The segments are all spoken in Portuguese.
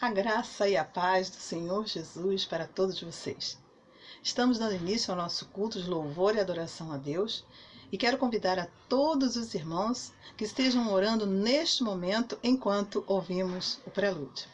A graça e a paz do Senhor Jesus para todos vocês. Estamos dando início ao nosso culto de louvor e adoração a Deus e quero convidar a todos os irmãos que estejam orando neste momento enquanto ouvimos o prelúdio.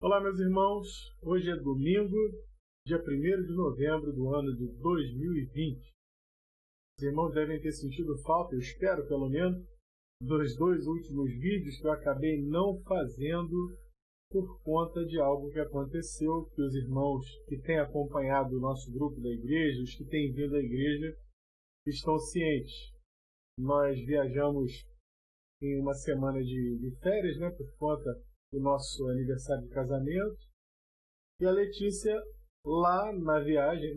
Olá, meus irmãos. Hoje é domingo, dia 1º de novembro do ano de 2020. Os irmãos devem ter sentido falta, eu espero pelo menos, dos 2 últimos vídeos que eu acabei não fazendo por conta de algo que aconteceu, que os irmãos que têm acompanhado o nosso grupo da igreja, os que têm vindo à igreja, estão cientes. Nós viajamos em uma semana de férias, por conta do nosso aniversário de casamento, e a Letícia, lá na viagem,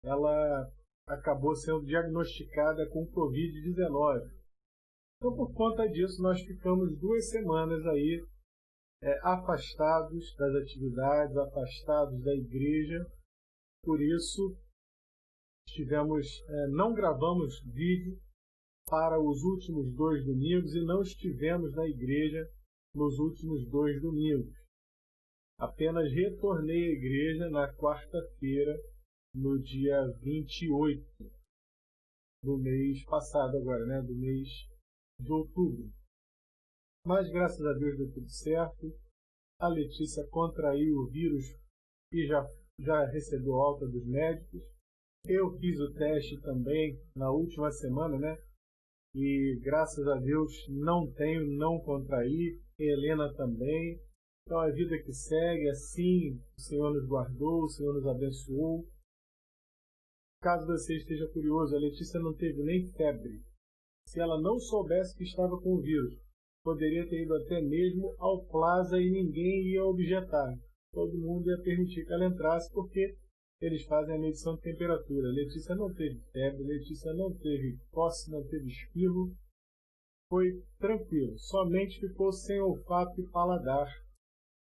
ela acabou sendo diagnosticada com Covid-19. Então, por conta disso, nós ficamos 2 semanas aí afastados das atividades, afastados da igreja. Por isso, não gravamos vídeo para os últimos 2 domingos e não estivemos na igreja nos últimos 2 domingos. Apenas retornei à igreja na quarta-feira, no dia 28 do mês passado agora, do mês de outubro. Mas, graças a Deus, deu tudo certo. A Letícia contraiu o vírus e já recebeu alta dos médicos. Eu fiz o teste também na última semana, e graças a Deus não contraí. Helena também. Então, a vida que segue, assim, o Senhor nos guardou, o Senhor nos abençoou. Caso você esteja curioso, a Letícia não teve nem febre. Se ela não soubesse que estava com o vírus, poderia ter ido até mesmo ao Plaza e ninguém ia objetar. Todo mundo ia permitir que ela entrasse, porque eles fazem a medição de temperatura. A Letícia não teve febre, a Letícia não teve tosse, não teve espirro. Foi tranquilo, somente ficou sem olfato e paladar.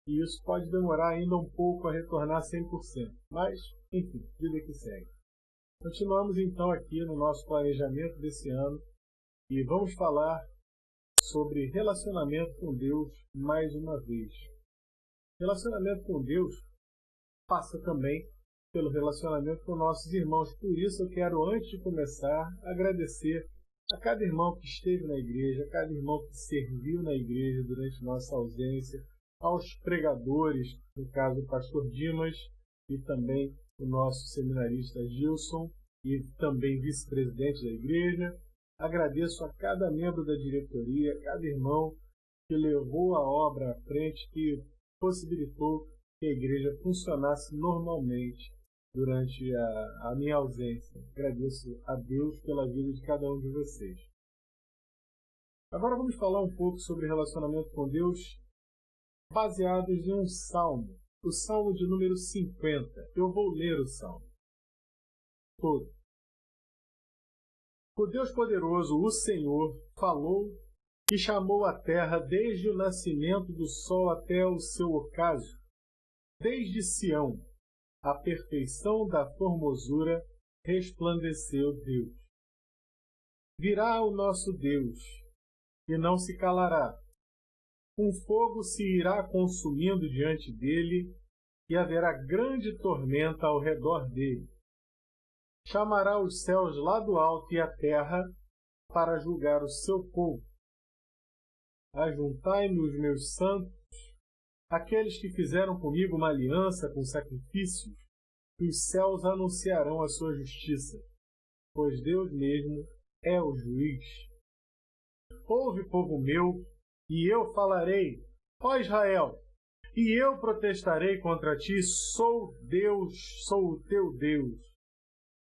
E isso pode demorar ainda um pouco a retornar 100%. Mas, enfim, vida que segue. Continuamos então aqui no nosso planejamento desse ano e vamos falar sobre relacionamento com Deus mais uma vez. Relacionamento com Deus passa também pelo relacionamento com nossos irmãos. Por isso eu quero, antes de começar, agradecer a cada irmão que esteve na igreja, a cada irmão que serviu na igreja durante nossa ausência, aos pregadores, no caso o pastor Dimas e também o nosso seminarista Gilson e também vice-presidente da igreja. Agradeço a cada membro da diretoria, a cada irmão que levou a obra à frente, que possibilitou que a igreja funcionasse normalmente durante a minha ausência. Agradeço a Deus pela vida de cada um de vocês. Agora vamos falar um pouco sobre relacionamento com Deus, baseados em um salmo, o salmo de número 50. Eu vou ler o salmo todo. O Deus poderoso, o Senhor, falou e chamou a terra desde o nascimento do sol até o seu ocaso. Desde Sião, a perfeição da formosura, resplandeceu Deus. Virá o nosso Deus, e não se calará. Um fogo se irá consumindo diante dele, e haverá grande tormenta ao redor dele. Chamará os céus lá do alto e a terra para julgar o seu povo. Ajuntai-me os meus santos, aqueles que fizeram comigo uma aliança com sacrifícios, e os céus anunciarão a sua justiça, pois Deus mesmo é o juiz. Ouve, povo meu, e eu falarei, ó Israel, e eu protestarei contra ti, sou Deus, sou o teu Deus.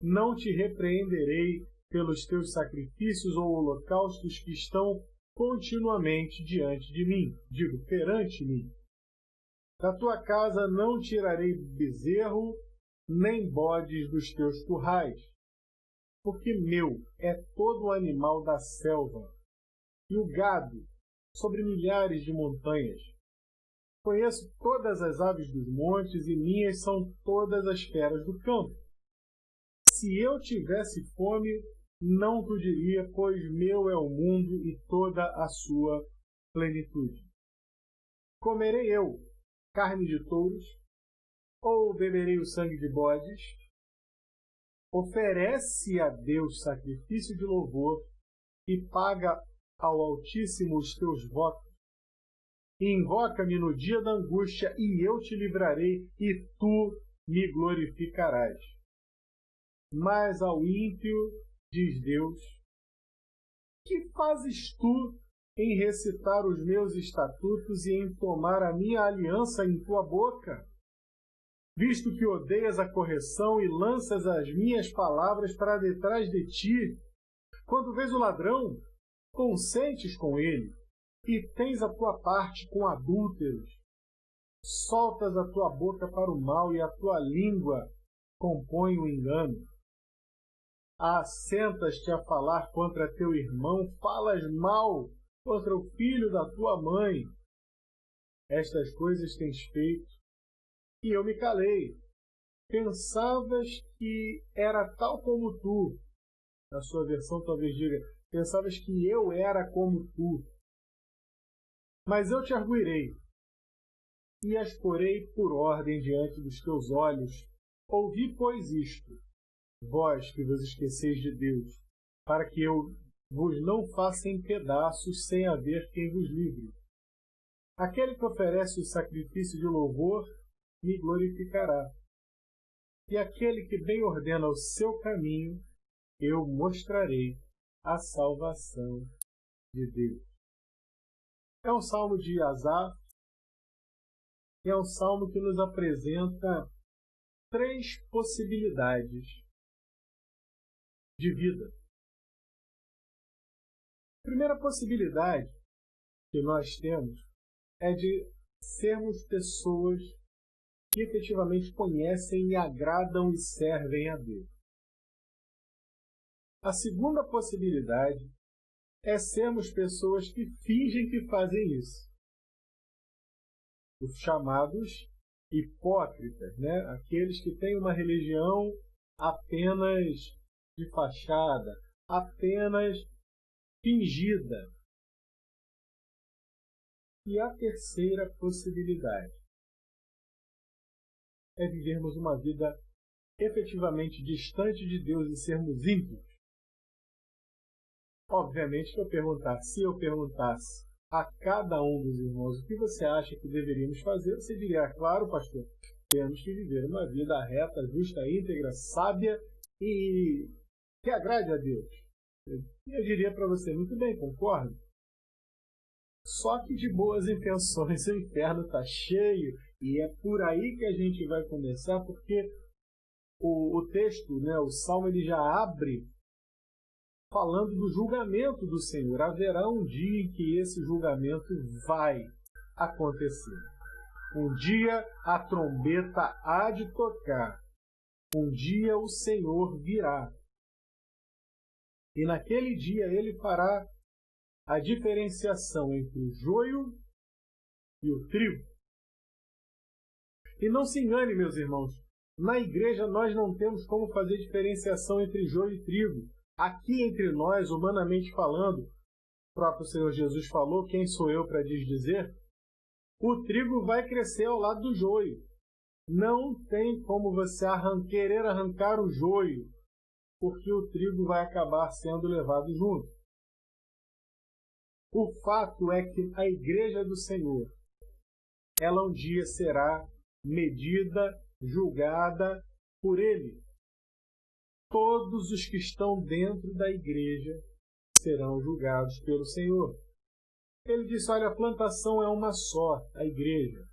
Não te repreenderei pelos teus sacrifícios ou holocaustos que estão continuamente diante de mim, perante mim. Da tua casa não tirarei bezerro, nem bodes dos teus currais, porque meu é todo o animal da selva, e o gado sobre milhares de montanhas. Conheço todas as aves dos montes, e minhas são todas as feras do campo. Se eu tivesse fome, não tu diria, pois meu é o mundo e toda a sua plenitude. Comerei eu carne de touros, ou beberei o sangue de bodes? Oferece a Deus sacrifício de louvor e paga ao Altíssimo os teus votos. Invoca-me no dia da angústia, e eu te livrarei, e tu me glorificarás. Mas ao ímpio, diz Deus, que fazes tu em recitar os meus estatutos e em tomar a minha aliança em tua boca? Visto que odeias a correção e lanças as minhas palavras para detrás de ti, quando vês o ladrão, consentes com ele, e tens a tua parte com adúlteros. Soltas a tua boca para o mal e a tua língua compõe o engano. Assentas-te a falar contra teu irmão, falas mal contra o filho da tua mãe. Estas coisas tens feito, e eu me calei. Pensavas que era tal como tu. Na sua versão talvez diga, pensavas que eu era como tu. Mas eu te arguirei, e as porei por ordem diante dos teus olhos. Ouvi, pois, isto, vós que vos esqueceis de Deus, para que eu vos não faça em pedaços sem haver quem vos livre. Aquele que oferece o sacrifício de louvor me glorificará. E aquele que bem ordena o seu caminho, eu mostrarei a salvação de Deus. É um salmo de Asaf, e é um salmo que nos apresenta 3 possibilidades de vida. A primeira possibilidade que nós temos é de sermos pessoas que efetivamente conhecem e agradam e servem a Deus. A segunda possibilidade é sermos pessoas que fingem que fazem isso. Os chamados hipócritas, né? Aqueles que têm uma religião apenas de fachada, apenas fingida. E a terceira possibilidade é vivermos uma vida efetivamente distante de Deus e sermos ímpios. Obviamente que se eu perguntasse a cada um dos irmãos o que você acha que deveríamos fazer, você diria, claro, pastor, temos que viver uma vida reta, justa, íntegra, sábia e que agrade a Deus. Eu diria para você, muito bem, concordo. Só que de boas intenções o inferno está cheio, e é por aí que a gente vai começar, porque o texto, né, o Salmo, ele já abre falando do julgamento do Senhor. Haverá um dia em que esse julgamento vai acontecer. Um dia a trombeta há de tocar. Um dia o Senhor virá. E naquele dia ele fará a diferenciação entre o joio e o trigo. E não se engane, meus irmãos, na igreja nós não temos como fazer diferenciação entre joio e trigo. Aqui entre nós, humanamente falando, o próprio Senhor Jesus falou, quem sou eu para dizer? O trigo vai crescer ao lado do joio. Não tem como você querer arrancar o joio, porque o trigo vai acabar sendo levado junto. O fato é que a igreja do Senhor, ela um dia será medida, julgada por Ele. Todos os que estão dentro da igreja serão julgados pelo Senhor. Ele disse, olha, a plantação é uma só, a igreja.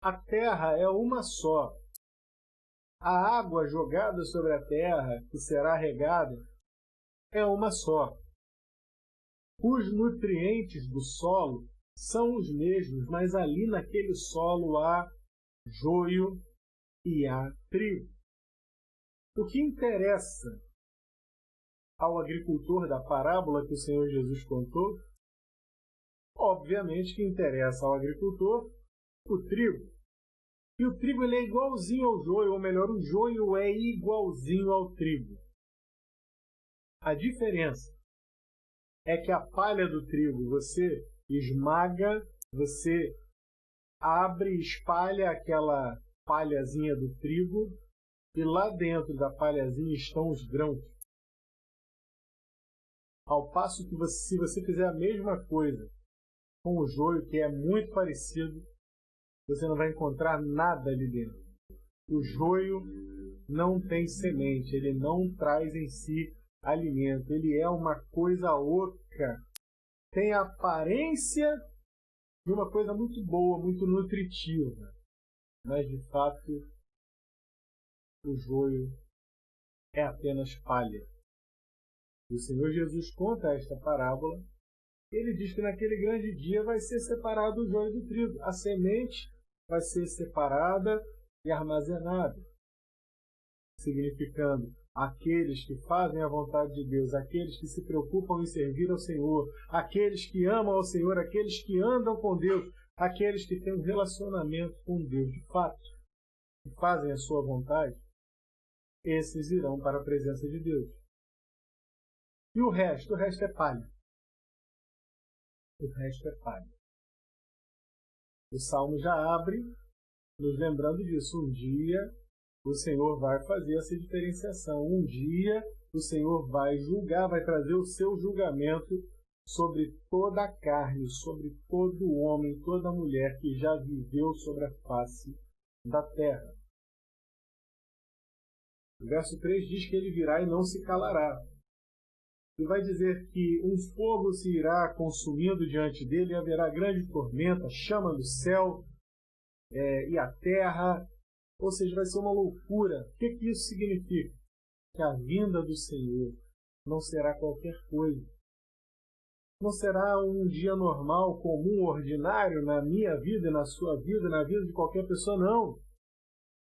A terra é uma só. A água jogada sobre a terra, que será regada, é uma só. Os nutrientes do solo são os mesmos, mas ali naquele solo há joio e há trigo. O que interessa ao agricultor da parábola que o Senhor Jesus contou? Obviamente que interessa ao agricultor o trigo. E o trigo ele é igualzinho ao joio, ou melhor, o joio é igualzinho ao trigo. A diferença é que a palha do trigo você esmaga, você abre e espalha aquela palhazinha do trigo, e lá dentro da palhazinha estão os grãos. Ao passo que se você fizer a mesma coisa com o joio, que é muito parecido, você não vai encontrar nada ali dentro. O joio não tem semente, ele não traz em si alimento, ele é uma coisa oca, tem a aparência de uma coisa muito boa, muito nutritiva, mas de fato o joio é apenas palha. O Senhor Jesus conta esta parábola. Ele diz que naquele grande dia vai ser separado o joio do trigo. A semente vai ser separada e armazenada, significando aqueles que fazem a vontade de Deus, aqueles que se preocupam em servir ao Senhor, aqueles que amam ao Senhor, aqueles que andam com Deus, aqueles que têm um relacionamento com Deus de fato, que fazem a sua vontade, esses irão para a presença de Deus. E o resto é palha. O resto é palha. O Salmo já abre nos lembrando disso. Um dia o Senhor vai fazer essa diferenciação. Um dia o Senhor vai julgar, vai trazer o seu julgamento sobre toda a carne, sobre todo homem, toda mulher que já viveu sobre a face da terra. O verso 3 diz que ele virá e não se calará. E vai dizer que um fogo se irá consumindo diante dele, e haverá grande tormenta, chama do céu e a terra, ou seja, vai ser uma loucura. O que isso significa? Que a vinda do Senhor não será qualquer coisa. Não será um dia normal, comum, ordinário na minha vida, na sua vida, na vida de qualquer pessoa, não.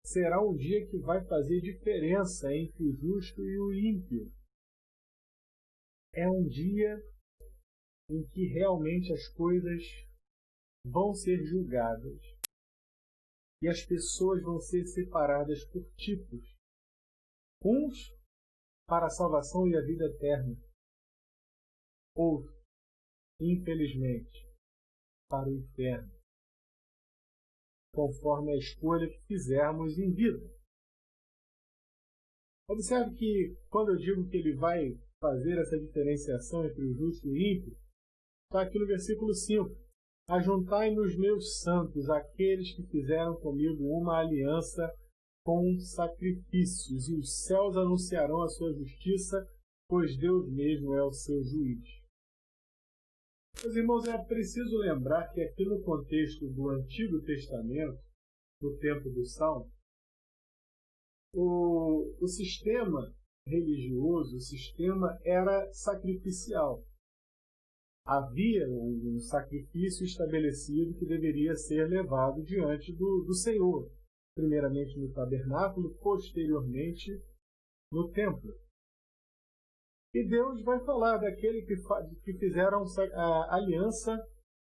Será um dia que vai fazer diferença entre o justo e o ímpio. É um dia em que realmente as coisas vão ser julgadas e as pessoas vão ser separadas por tipos. Uns para a salvação e a vida eterna, outros, infelizmente, para o inferno, conforme a escolha que fizermos em vida. Observe que, quando eu digo que ele vai fazer essa diferenciação entre o justo e o ímpio, está aqui no versículo 5. Ajuntai-me os meus santos, aqueles que fizeram comigo uma aliança com sacrifícios, e os céus anunciarão a sua justiça, pois Deus mesmo é o seu juiz. Meus irmãos, é preciso lembrar que aqui no contexto do Antigo Testamento, no tempo do Salmo, o sistema religioso, o sistema era sacrificial. Havia um sacrifício estabelecido que deveria ser levado diante do Senhor, primeiramente no tabernáculo, posteriormente no templo. E Deus vai falar daquele que fizeram a aliança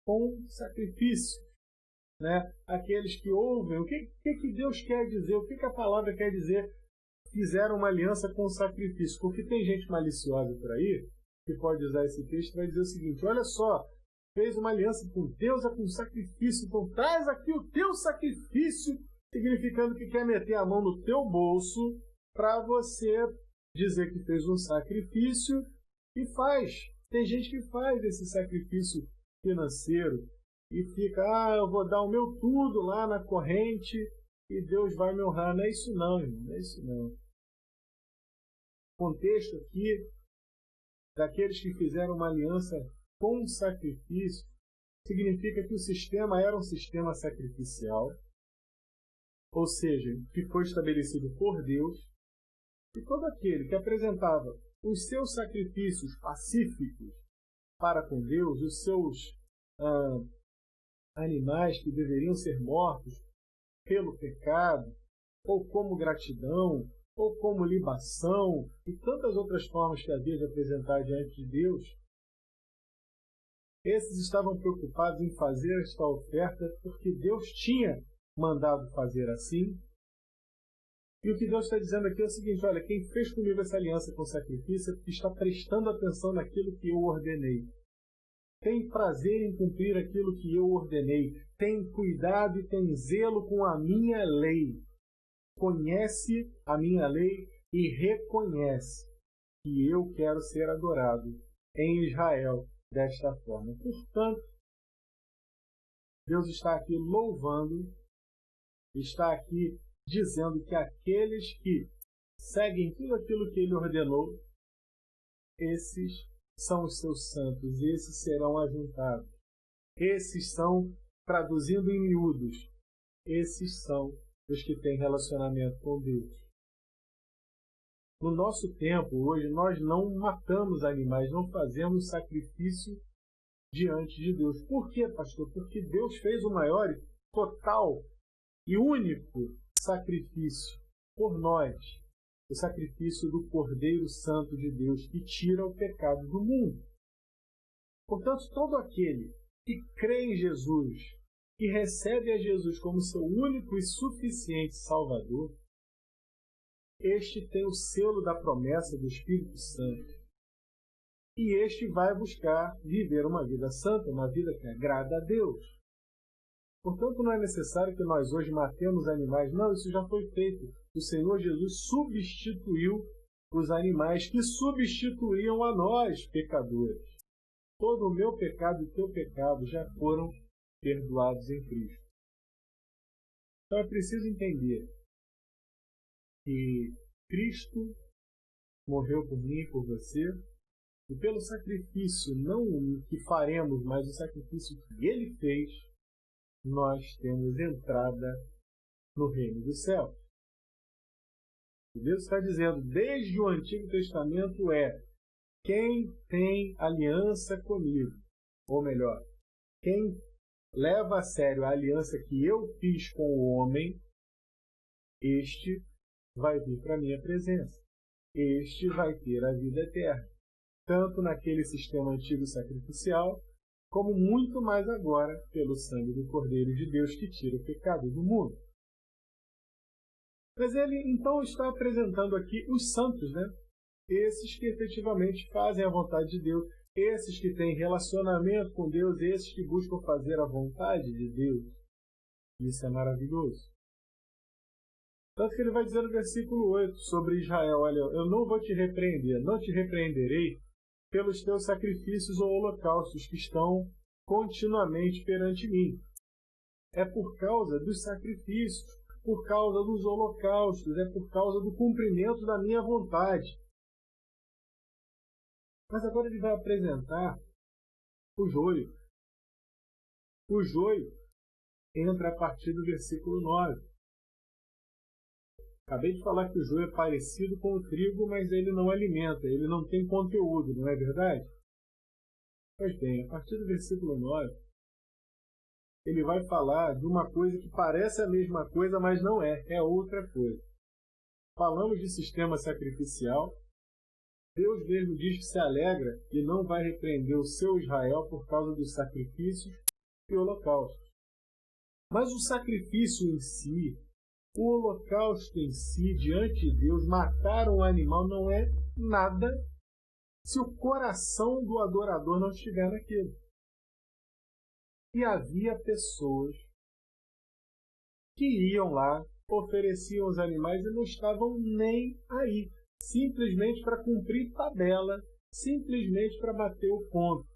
com sacrifício, né? Aqueles que ouvem. O que Deus quer dizer? O que a palavra quer dizer? Fizeram uma aliança com sacrifício. Porque tem gente maliciosa por aí que pode usar esse texto e vai dizer o seguinte: olha só, fez uma aliança com Deus, é com sacrifício, então traz aqui o teu sacrifício, significando que quer meter a mão no teu bolso para você dizer que fez um sacrifício e faz. Tem gente que faz esse sacrifício financeiro e fica, eu vou dar o meu tudo lá na corrente e Deus vai me honrar. Não é isso não, irmão, não é isso não. O contexto aqui daqueles que fizeram uma aliança com sacrifício significa que o sistema era um sistema sacrificial, ou seja, que foi estabelecido por Deus, e todo aquele que apresentava os seus sacrifícios pacíficos para com Deus, os seus animais que deveriam ser mortos pelo pecado, ou como gratidão, ou como libação, e tantas outras formas que havia de apresentar diante de Deus, esses estavam preocupados em fazer esta oferta porque Deus tinha mandado fazer assim. E o que Deus está dizendo aqui é o seguinte: olha, quem fez comigo essa aliança com sacrifício é porque está prestando atenção naquilo que eu ordenei. Tem prazer em cumprir aquilo que eu ordenei. Tem cuidado e tem zelo com a minha lei. Conhece a minha lei e reconhece que eu quero ser adorado em Israel desta forma. Portanto, Deus está aqui louvando, está aqui dizendo que aqueles que seguem tudo aquilo que Ele ordenou, esses são os seus santos, esses serão ajuntados. Esses são, traduzindo em miúdos, esses são os que têm relacionamento com Deus. No nosso tempo, hoje, nós não matamos animais, não fazemos sacrifício diante de Deus. Por quê, pastor? Porque Deus fez o maior, total e único sacrifício por nós. O sacrifício do Cordeiro Santo de Deus, que tira o pecado do mundo. Portanto, todo aquele que crê em Jesus, que recebe a Jesus como seu único e suficiente Salvador, este tem o selo da promessa do Espírito Santo. E este vai buscar viver uma vida santa, uma vida que agrada a Deus. Portanto, não é necessário que nós hoje matemos animais. Não, isso já foi feito. O Senhor Jesus substituiu os animais que substituíam a nós, pecadores. Todo o meu pecado e o teu pecado já foram perdoados em Cristo. Então é preciso entender que Cristo morreu por mim e por você, e pelo sacrifício, não o que faremos, mas o sacrifício que Ele fez, nós temos entrada no reino do céu. Deus está dizendo, desde o Antigo Testamento, quem tem aliança comigo, ou melhor, quem leva a sério a aliança que eu fiz com o homem, este vai vir para a minha presença. Este vai ter a vida eterna. Tanto naquele sistema antigo sacrificial, como muito mais agora pelo sangue do Cordeiro de Deus que tira o pecado do mundo. Mas ele então está apresentando aqui os santos, né? Esses que efetivamente fazem a vontade de Deus, esses que têm relacionamento com Deus, esses que buscam fazer a vontade de Deus. Isso é maravilhoso. Tanto que ele vai dizer no versículo 8 sobre Israel, olha, eu não vou te repreender, não te repreenderei pelos teus sacrifícios ou holocaustos que estão continuamente perante mim. É por causa dos sacrifícios, por causa dos holocaustos, é por causa do cumprimento da minha vontade. Mas agora ele vai apresentar o joio. O joio entra a partir do versículo 9. Acabei de falar que o joio é parecido com o trigo, mas ele não alimenta, ele não tem conteúdo, não é verdade? Pois bem, a partir do versículo 9, ele vai falar de uma coisa que parece a mesma coisa, mas não é, é outra coisa. Falamos de sistema sacrificial. Deus mesmo diz que se alegra e não vai repreender o seu Israel por causa dos sacrifícios e holocaustos. Mas o sacrifício em si, o holocausto em si, diante de Deus, matar um animal não é nada se o coração do adorador não estiver naquilo. E havia pessoas que iam lá, ofereciam os animais e não estavam nem aí. Simplesmente para cumprir tabela, simplesmente para bater o ponto.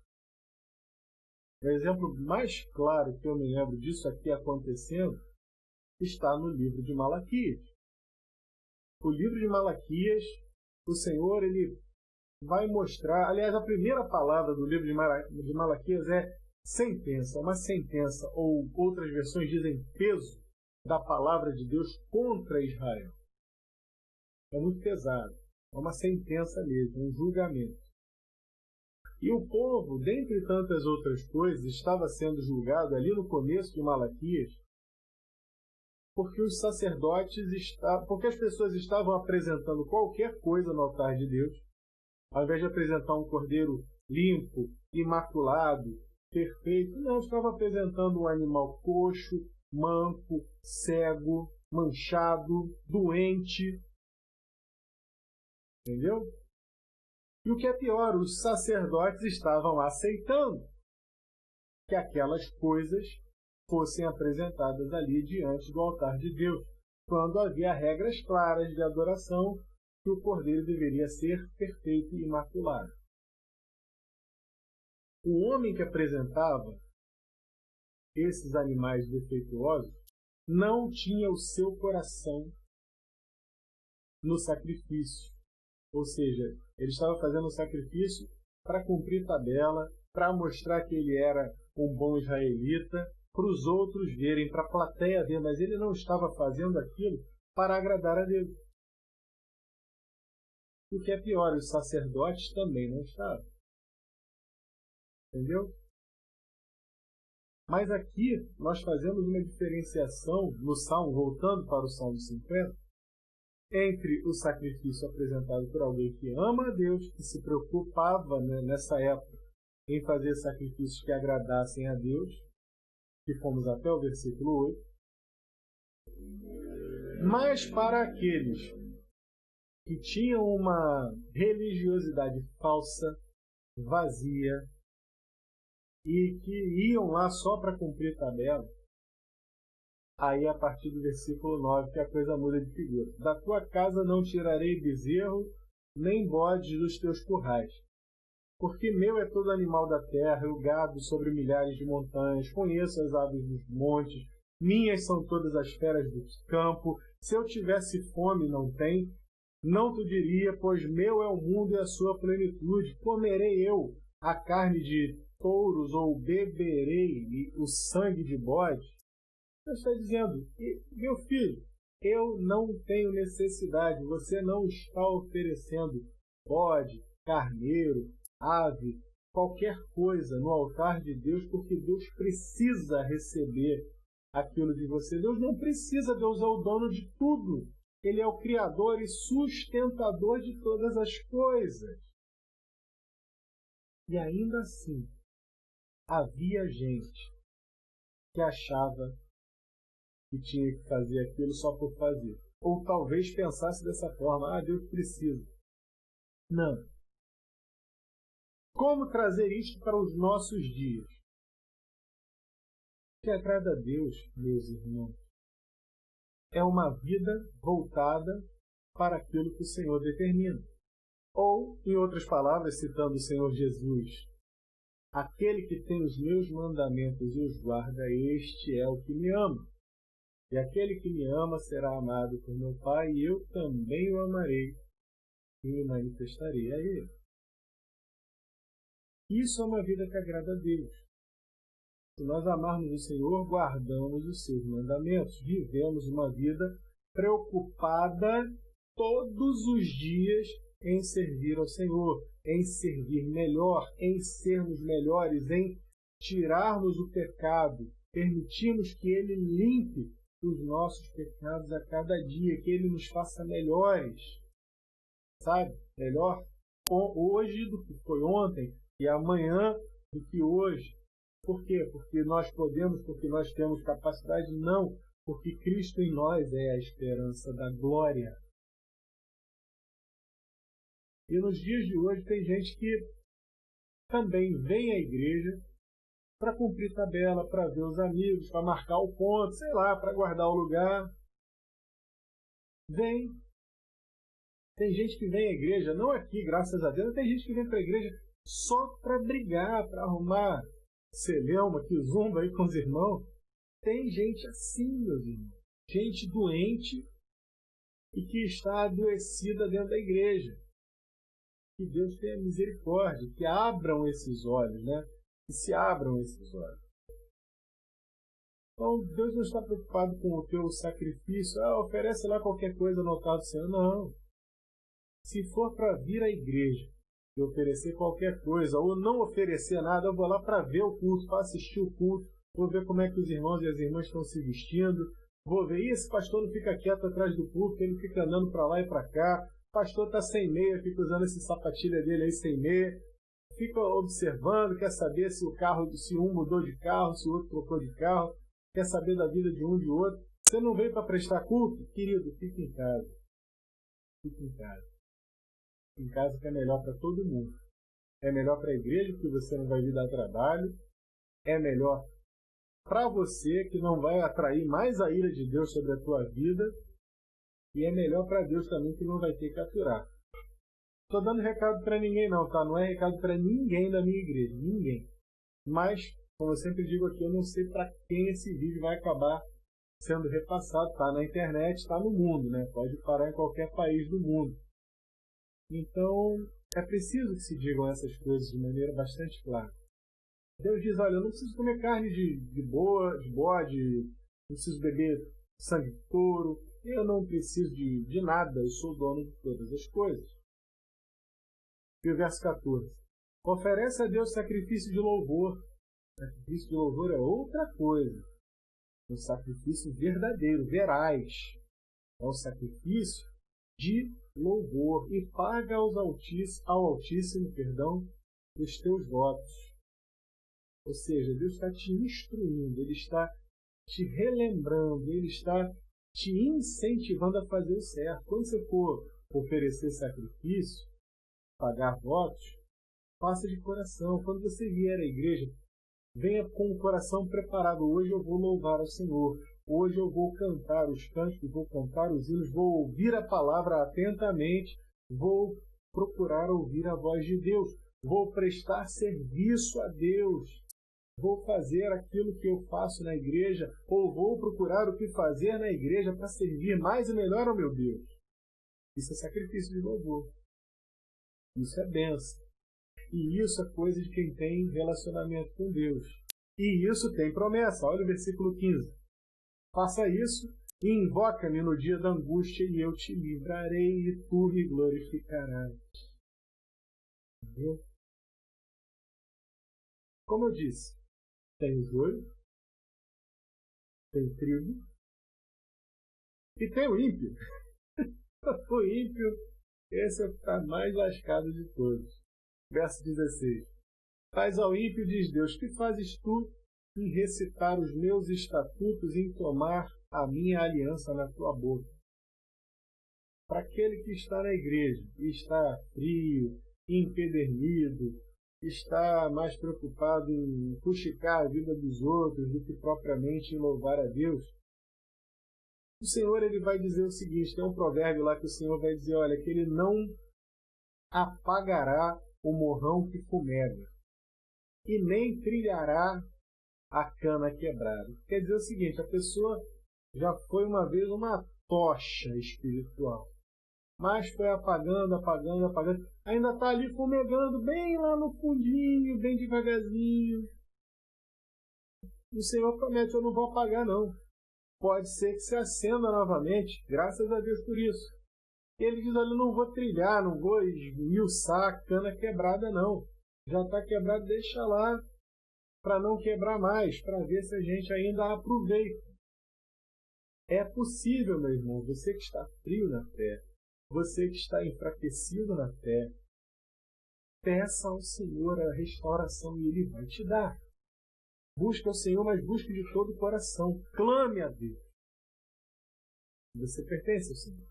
O exemplo mais claro que eu me lembro disso aqui acontecendo está no livro de Malaquias. O livro de Malaquias, o Senhor ele vai mostrar, aliás, a primeira palavra do livro de Malaquias é sentença, uma sentença, ou outras versões dizem peso da palavra de Deus contra Israel. É muito pesado. É uma sentença mesmo, um julgamento. E o povo, dentre tantas outras coisas, estava sendo julgado ali no começo de Malaquias, porque os sacerdotes porque as pessoas estavam apresentando qualquer coisa no altar de Deus, ao invés de apresentar um cordeiro limpo, imaculado, perfeito, não, estava apresentando um animal coxo, manco, cego, manchado, doente. Entendeu? E o que é pior, os sacerdotes estavam aceitando que aquelas coisas fossem apresentadas ali diante do altar de Deus, quando havia regras claras de adoração que o cordeiro deveria ser perfeito e imaculado. O homem que apresentava esses animais defeituosos, não tinha o seu coração no sacrifício. Ou seja, ele estava fazendo o sacrifício para cumprir tabela, para mostrar que ele era um bom israelita, para os outros verem, para a plateia ver, mas ele não estava fazendo aquilo para agradar a Deus. O que é pior, os sacerdotes também não estavam. Entendeu? Mas aqui nós fazemos uma diferenciação no Salmo, voltando para o Salmo 50, entre o sacrifício apresentado por alguém que ama a Deus, que se preocupava, né, nessa época em fazer sacrifícios que agradassem a Deus, que fomos até o versículo 8, mas para aqueles que tinham uma religiosidade falsa, vazia, e que iam lá só para cumprir tabela, aí a partir do versículo 9 que a coisa muda de figura. Da tua casa não tirarei bezerro, nem bodes dos teus currais. Porque meu é todo animal da terra, e o gado sobre milhares de montanhas, conheço as aves dos montes, minhas são todas as feras do campo. Se eu tivesse fome, não te diria, pois meu é o mundo e a sua plenitude. Comerei eu a carne de touros, ou beberei o sangue de bode? Ele está dizendo, meu filho, eu não tenho necessidade, você não está oferecendo bode, carneiro, ave, qualquer coisa no altar de Deus, porque Deus precisa receber aquilo de você. Deus não precisa, Deus é o dono de tudo. Ele é o Criador e sustentador de todas as coisas. E ainda assim, havia gente que achava que tinha que fazer aquilo só por fazer. Ou talvez pensasse dessa forma, Deus precisa. Não. Como trazer isto para os nossos dias? O que agrada a Deus, meus irmãos, é uma vida voltada para aquilo que o Senhor determina. Ou, em outras palavras, citando o Senhor Jesus, aquele que tem os meus mandamentos e os guarda, este é o que me ama. E aquele que me ama será amado por meu Pai, e eu também o amarei e me manifestarei a ele. Isso é uma vida que agrada a Deus. Se nós amarmos o Senhor, guardamos os seus mandamentos, vivemos uma vida preocupada todos os dias em servir ao Senhor, em servir melhor, em sermos melhores, em tirarmos o pecado, permitirmos que Ele limpe os nossos pecados a cada dia, que Ele nos faça melhores, sabe? Melhor hoje do que foi ontem e amanhã do que hoje. Por quê? Porque nós podemos, porque nós temos capacidade? Não, porque Cristo em nós é a esperança da glória. E nos dias de hoje tem gente que também vem à igreja para cumprir tabela, para ver os amigos, para marcar o ponto, sei lá, para guardar o lugar. Vem. Tem gente que vem à igreja, não aqui, graças a Deus, tem gente que vem para a igreja só para brigar, para arrumar celeuma, que zumba aí com os irmãos. Tem gente assim, meus irmãos. Gente doente e que está adoecida dentro da igreja. Que Deus tenha misericórdia, que abram esses olhos, né? Que se abram esses olhos. Então, Deus não está preocupado com o teu sacrifício. Oferece lá qualquer coisa no altar do Senhor. Não. Se for para vir à igreja e oferecer qualquer coisa, ou não oferecer nada, eu vou lá para ver o culto, para assistir o culto, vou ver como é que os irmãos e as irmãs estão se vestindo, vou ver, esse pastor não fica quieto atrás do púlpito, ele fica andando para lá e para cá, o pastor está sem meia, fica usando esse sapatilha dele aí sem meia, fica observando, quer saber se o carro, se um mudou de carro, se o outro trocou de carro, quer saber da vida de um de outro. Você não veio para prestar culto? Querido, fica em casa. Fica em casa. Em casa que é melhor para todo mundo. É melhor para a igreja, porque você não vai vir dar trabalho. É melhor para você, que não vai atrair mais a ira de Deus sobre a tua vida. E é melhor para Deus também, que não vai ter que aturar. Estou dando recado para ninguém não, tá? Não é recado para ninguém da minha igreja. Ninguém. Mas Como eu sempre digo aqui, eu não sei para quem esse vídeo vai acabar sendo repassado. Está na internet, está no mundo, né? Pode parar em qualquer país do mundo. Então, é preciso que se digam essas coisas de maneira bastante clara. Deus diz, olha, eu não preciso comer carne de bode, não preciso beber sangue de touro, eu não preciso de nada, eu sou o dono de todas as coisas. E o verso 14. Oferece a Deus sacrifício de louvor. Sacrifício de louvor é outra coisa. Um sacrifício verdadeiro, veraz. É o sacrifício de louvor. E paga ao Altíssimo, os teus votos. Ou seja, Deus está te instruindo, Ele está te relembrando, Ele está te incentivando a fazer o certo. Quando você for oferecer sacrifício, pagar votos, faça de coração. Quando você vier à igreja, venha com o coração preparado. Hoje eu vou louvar ao Senhor. Hoje eu vou cantar os cânticos, vou cantar os hinos, vou ouvir a palavra atentamente, vou procurar ouvir a voz de Deus, vou prestar serviço a Deus, vou fazer aquilo que eu faço na igreja, ou vou procurar o que fazer na igreja para servir mais e melhor ao meu Deus. Isso é sacrifício de louvor. Isso é bênção. E isso é coisa de quem tem relacionamento com Deus. E isso tem promessa. Olha o versículo 15. Faça isso e invoca-me no dia da angústia e eu te livrarei e tu me glorificarás. Entendeu? Como eu disse, tem o joio, tem o trigo e tem o ímpio. O ímpio, esse é o que está mais lascado de todos. Verso 16. Mas ao ímpio diz Deus, que fazes tu em recitar os meus estatutos e em tomar a minha aliança na tua boca? Para aquele que está na igreja e está frio, empedernido, está mais preocupado em fuxicar a vida dos outros do que propriamente em louvar a Deus, o Senhor ele vai dizer o seguinte, tem um provérbio lá que o Senhor vai dizer, olha, que ele não apagará o morrão que fumega e nem trilhará a cana quebrada. Quer dizer o seguinte, a pessoa já foi uma vez uma tocha espiritual, mas foi apagando, ainda está ali fumegando bem lá no fundinho, bem devagarzinho. O Senhor promete, eu não vou apagar não. Pode ser que se acenda novamente, graças a Deus por isso. Ele diz, olha, eu não vou trilhar, não vou esmiuçar a cana quebrada não. Já está quebrado, deixa lá, para não quebrar mais, para ver se a gente ainda aproveita. É possível, meu irmão, você que está frio na fé, você que está enfraquecido na fé, peça ao Senhor a restauração e Ele vai te dar. Busque ao Senhor, mas busque de todo o coração. Clame a Deus. Você pertence ao Senhor.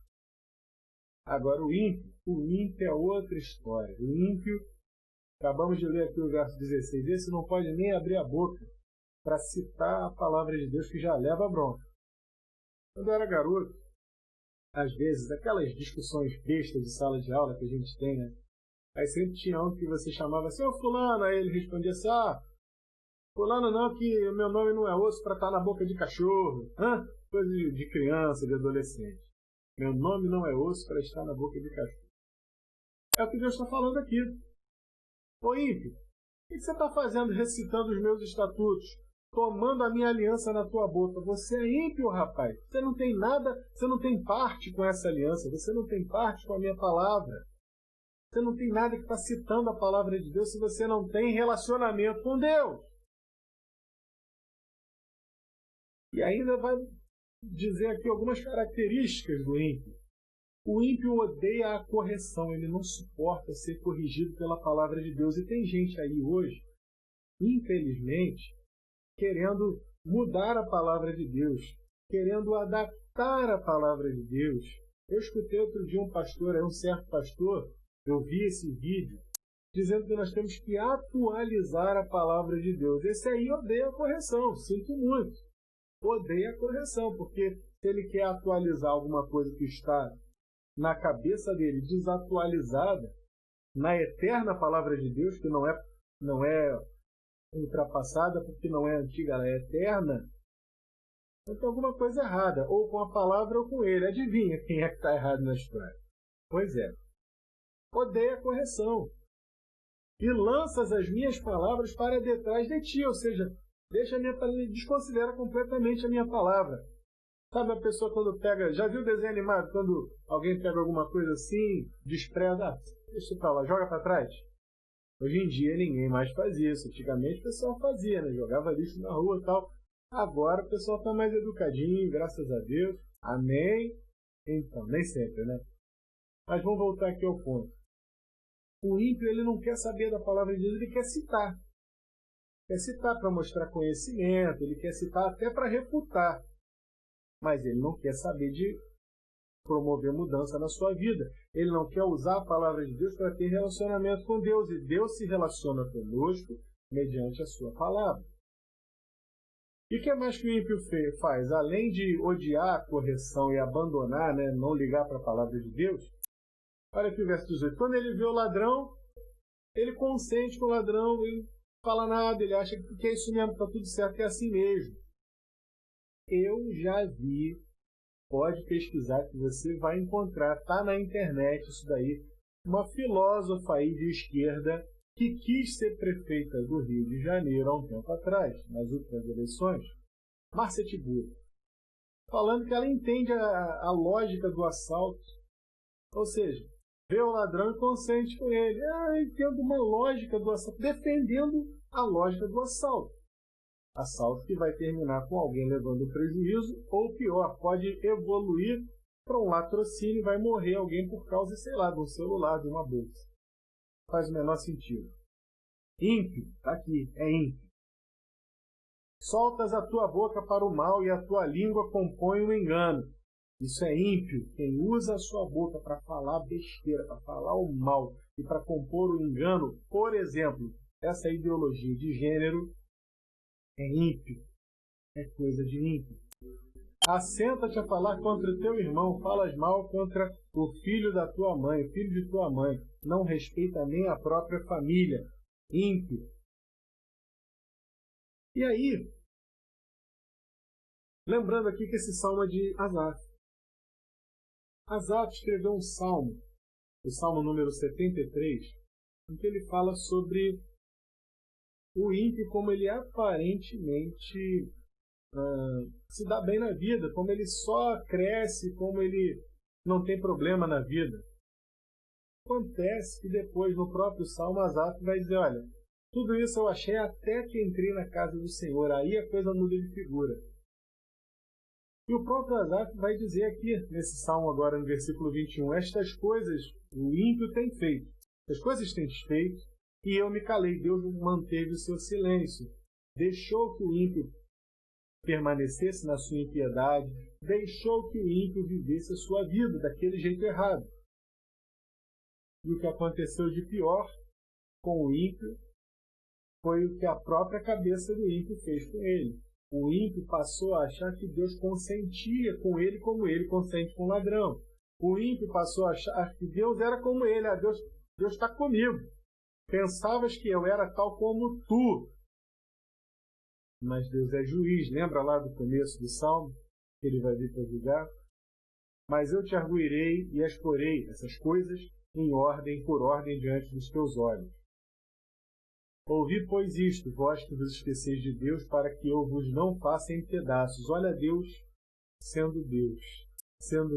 Agora o ímpio é outra história. O ímpio, acabamos de ler aqui o verso 16, esse não pode nem abrir a boca para citar a palavra de Deus, que já leva a bronca. Quando eu era garoto, às vezes, aquelas discussões bestas de sala de aula que a gente tem, né? Aí sempre tinha um que você chamava assim, ô fulano, aí ele respondia assim, fulano não, que o meu nome não é osso para estar na boca de cachorro. Coisa de criança, de adolescente. Meu nome não é osso para estar na boca de cachorro. É o que Deus está falando aqui. Ô ímpio, o que você está fazendo recitando os meus estatutos? Tomando a minha aliança na tua boca. Você é ímpio, rapaz. Você não tem nada, você não tem parte com essa aliança. Você não tem parte com a minha palavra. Você não tem nada que está citando a palavra de Deus se você não tem relacionamento com Deus. E ainda vai dizer aqui algumas características do ímpio. O ímpio odeia a correção, ele não suporta ser corrigido pela palavra de Deus. E tem gente aí hoje, infelizmente, querendo mudar a palavra de Deus, querendo adaptar a palavra de Deus. Eu escutei outro dia um pastor, um certo pastor, eu vi esse vídeo, dizendo que nós temos que atualizar a palavra de Deus. Esse aí odeia a correção, sinto muito. Odeia a correção, porque se ele quer atualizar alguma coisa que está na cabeça dele desatualizada, na eterna palavra de Deus, que não é ultrapassada porque não é antiga, ela é eterna, então tem alguma coisa errada, ou com a palavra ou com ele. Adivinha quem é que está errado na história? Pois é. Odeia a correção. E lanças as minhas palavras para detrás de ti, ou seja, desconsidera completamente a minha palavra. Sabe a pessoa quando pega, já viu desenho animado, quando alguém pega alguma coisa assim, despreza, deixa pra lá, joga para trás? Hoje em dia ninguém mais faz isso. Antigamente o pessoal fazia, né? Jogava lixo na rua e tal. Agora o pessoal está mais educadinho, graças a Deus. Amém? Então, nem sempre, né? Mas vamos voltar aqui ao ponto. O ímpio, ele não quer saber da palavra de Deus, ele quer citar. Quer citar para mostrar conhecimento, ele quer citar até para refutar. Mas ele não quer saber de promover mudança na sua vida. Ele não quer usar a palavra de Deus para ter relacionamento com Deus. E Deus se relaciona conosco mediante a sua palavra. E o que mais que o ímpio faz? Além de odiar a correção e abandonar, né, não ligar para a palavra de Deus, olha aqui o verso 18. Quando ele vê o ladrão, ele consente com o ladrão, ele não fala nada, ele acha que é isso mesmo, está tudo certo, é assim mesmo. Eu já vi, pode pesquisar que você vai encontrar, está na internet isso daí, uma filósofa aí de esquerda que quis ser prefeita do Rio de Janeiro há um tempo atrás, nas últimas eleições, Márcia Tiburi, falando que ela entende a lógica do assalto, ou seja, vê o ladrão e consente com ele. Eu entendo uma lógica do assalto, defendendo a lógica do assalto. Assalto que vai terminar com alguém levando prejuízo, ou pior, pode evoluir para um latrocínio e vai morrer alguém por causa, sei lá, de um celular, de uma bolsa. Faz o menor sentido. Ímpio, está aqui, é ímpio. Soltas a tua boca para o mal e a tua língua compõe o engano. Isso é ímpio. Quem usa a sua boca para falar besteira, para falar o mal e para compor o engano, por exemplo, essa ideologia de gênero, é ímpio. É coisa de ímpio. Assenta-te a falar contra o teu irmão, falas mal contra o filho da tua mãe, o filho de tua mãe. Não respeita nem a própria família. Ímpio. E aí, lembrando aqui que esse salmo é de Asaf. Asaf escreveu um salmo, o salmo número 73, em que ele fala sobre o ímpio, como ele aparentemente se dá bem na vida, como ele só cresce, como ele não tem problema na vida. Acontece que depois, no próprio salmo, Asaf vai dizer, olha, tudo isso eu achei até que entrei na casa do Senhor, aí a coisa muda de figura. E o próprio Asaf vai dizer aqui, nesse salmo agora, no versículo 21, estas coisas o ímpio tem feito, as coisas tem feito, e eu me calei. Deus manteve o seu silêncio, deixou que o ímpio permanecesse na sua impiedade, deixou que o ímpio vivesse a sua vida daquele jeito errado. E o que aconteceu de pior com o ímpio foi o que a própria cabeça do ímpio fez com ele. O ímpio passou a achar que Deus consentia com ele como ele consente com o ladrão. O ímpio passou a achar que Deus era como ele. Deus está comigo. Pensavas que eu era tal como tu. Mas Deus é juiz. Lembra lá do começo do Salmo? Que ele vai vir para julgar? Mas eu te arguirei e exporei essas coisas em ordem, por ordem, diante dos teus olhos. Ouvi, pois, isto, vós que vos esqueceis de Deus, para que eu vos não faça em pedaços. Olha Deus, sendo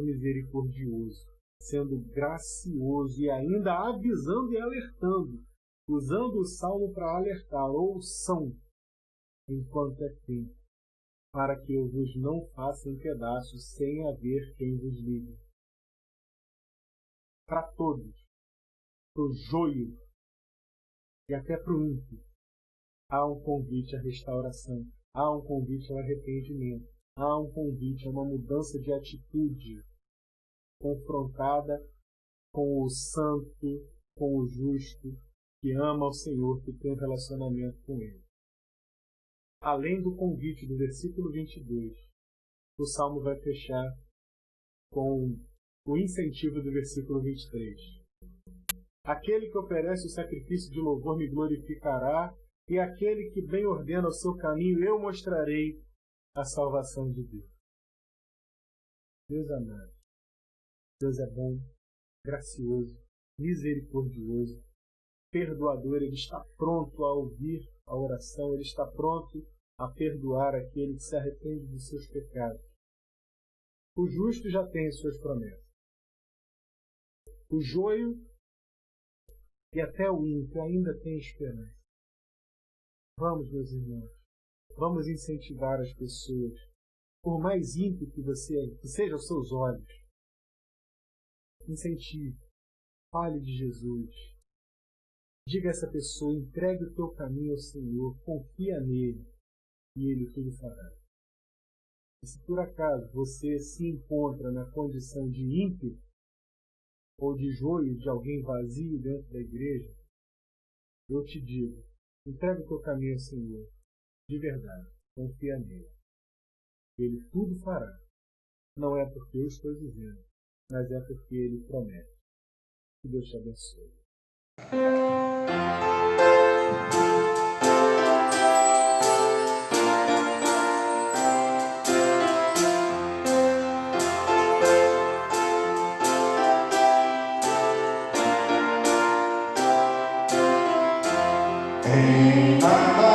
misericordioso, sendo gracioso e ainda avisando e alertando, usando o salmo para alertar. Ouçam enquanto é tempo, para que eu vos não faça em pedaços, sem haver quem vos livre. Para todos, para o joio e até para o ímpio, há um convite à restauração, há um convite ao arrependimento, há um convite a uma mudança de atitude confrontada com o santo, com o justo, que ama o Senhor, que tem um relacionamento com Ele. Além do convite do versículo 22, o Salmo vai fechar com o incentivo do versículo 23. Aquele que oferece o sacrifício de louvor me glorificará, e aquele que bem ordena o seu caminho, eu mostrarei a salvação de Deus. Deus amado, Deus é bom, gracioso, misericordioso, perdoador. Ele está pronto a ouvir a oração, Ele está pronto a perdoar aquele que se arrepende dos seus pecados. O justo já tem suas promessas. O joio e até o ímpio ainda tem esperança. Vamos, meus irmãos, vamos incentivar as pessoas. Por mais ímpio que seja aos seus olhos, incentive, fale de Jesus. Diga a essa pessoa, entregue o teu caminho ao Senhor, confia nele e Ele tudo fará. E se por acaso você se encontra na condição de ímpio ou de joio de alguém vazio dentro da igreja, eu te digo, entregue o teu caminho ao Senhor, de verdade, confia nele. Ele tudo fará. Não é porque eu estou dizendo, mas é porque Ele promete. Que Deus te abençoe. Em